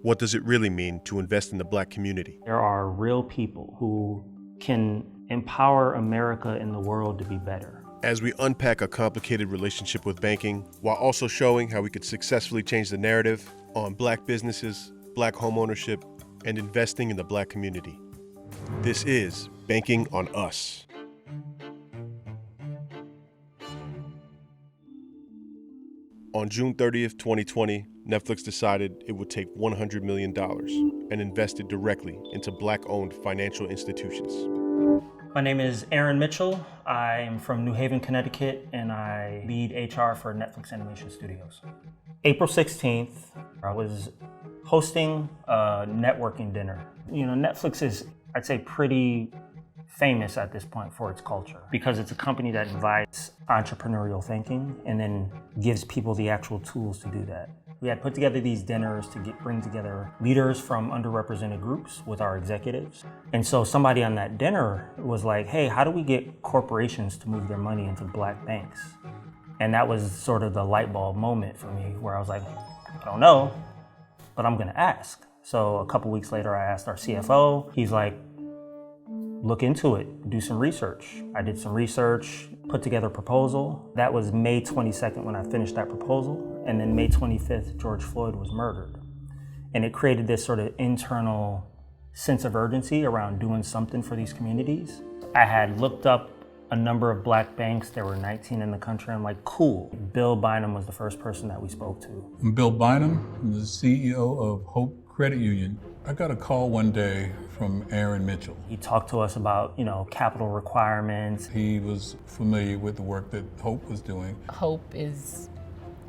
What does it really mean to invest in the Black community? There are real people who can empower America and the world to be better. As we unpack a complicated relationship with banking, while also showing how we could successfully change the narrative on Black businesses, Black homeownership, and investing in the Black community. This is Banking on Us. On June 30th, 2020, Netflix decided it would take $100 million and invest it directly into Black-owned financial institutions. My name is Aaron Mitchell. I am from New Haven, Connecticut, and I lead HR for Netflix Animation Studios. April 16th, I was hosting a networking dinner. You know, Netflix is, I'd say, pretty famous at this point for its culture because it's a company that invites entrepreneurial thinking and then gives people the actual tools to do that. We had put together these dinners to bring together leaders from underrepresented groups with our executives. And so somebody on that dinner was like, hey, how do we get corporations to move their money into Black banks? And that was sort of the light bulb moment for me where I was like, I don't know, but I'm gonna ask. So a couple weeks later, I asked our CFO. He's like, look into it, do some research. I did some research, put together a proposal. That was May 22nd when I finished that proposal. And then May 25th, George Floyd was murdered. And it created this sort of internal sense of urgency around doing something for these communities. I had looked up a number of Black banks. There were 19 in the country. I'm like, cool. Bill Bynum was the first person that we spoke to. I'm Bill Bynum. I'm the CEO of Hope Credit Union. I got a call one day from Aaron Mitchell. He talked to us about, capital requirements. He was familiar with the work that Hope was doing. Hope is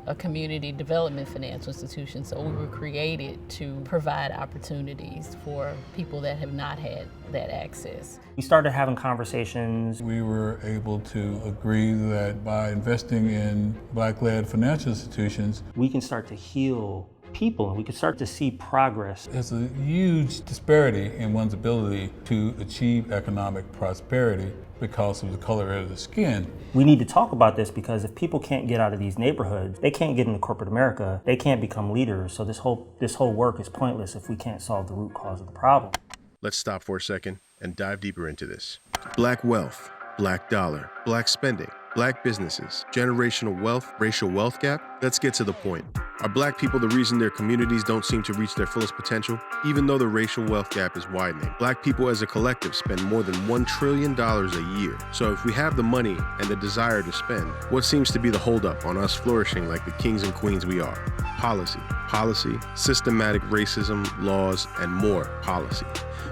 a community development financial institution, so we were created to provide opportunities for people that have not had that access. We started having conversations. We were able to agree that by investing in Black-led financial institutions, we can start to heal people and we can start to see progress. There's a huge disparity in one's ability to achieve economic prosperity because of the color of the skin. We need to talk about this because if people can't get out of these neighborhoods, they can't get into corporate America, they can't become leaders. So this whole work is pointless if we can't solve the root cause of the problem. Let's stop for a second and dive deeper into this. Black wealth, Black dollar, Black spending, Black businesses, generational wealth, racial wealth gap. Let's get to the point. Are Black people the reason their communities don't seem to reach their fullest potential? Even though the racial wealth gap is widening, Black people as a collective spend more than $1 trillion a year. So if we have the money and the desire to spend, what seems to be the holdup on us flourishing like the kings and queens we are? Policy, systematic racism, laws, and more policy.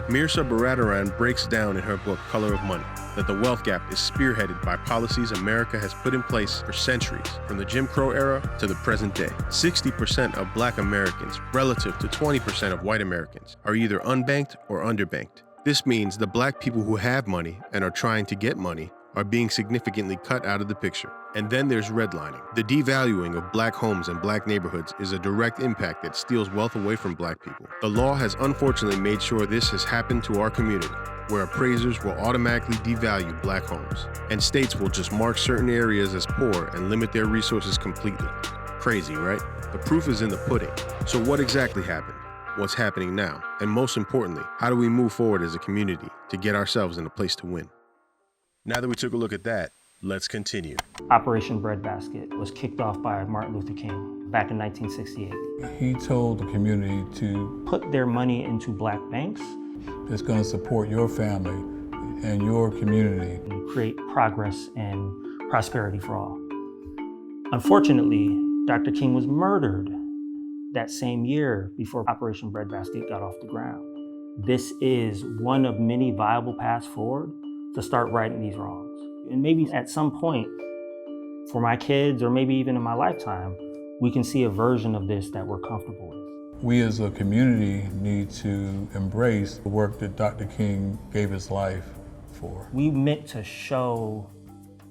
Mirza Baradaran breaks down in her book, Color of Money, that the wealth gap is spearheaded by policies America has put in place for centuries, from the Jim Crow era to the present day. 60% of Black Americans, relative to 20% of white Americans, are either unbanked or underbanked. This means the Black people who have money and are trying to get money are being significantly cut out of the picture. And then there's redlining. The devaluing of Black homes and Black neighborhoods is a direct impact that steals wealth away from Black people. The law has unfortunately made sure this has happened to our community, where appraisers will automatically devalue Black homes, and states will just mark certain areas as poor and limit their resources completely. Crazy, right? The proof is in the pudding. So what exactly happened? What's happening now? And most importantly, how do we move forward as a community to get ourselves in a place to win? Now that we took a look at that, let's continue. Operation Breadbasket was kicked off by Martin Luther King back in 1968. He told the community to put their money into Black banks. That's going to support your family and your community. And create progress and prosperity for all. Unfortunately, Dr. King was murdered that same year before Operation Breadbasket got off the ground. This is one of many viable paths forward to start righting these wrongs. And maybe at some point, for my kids, or maybe even in my lifetime, we can see a version of this that we're comfortable with. We as a community need to embrace the work that Dr. King gave his life for. We meant to show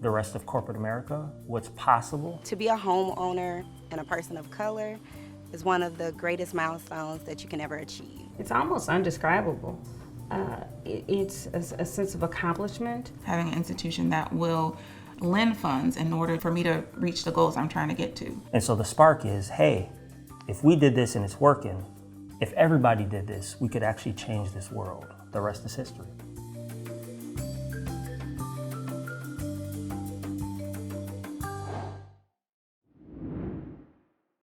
the rest of corporate America what's possible. To be a homeowner and a person of color is one of the greatest milestones that you can ever achieve. It's almost undescribable. It's a sense of accomplishment. Having an institution that will lend funds in order for me to reach the goals I'm trying to get to. And so the spark is, hey, if we did this and it's working, If everybody did this, we could actually change this world. The rest is history.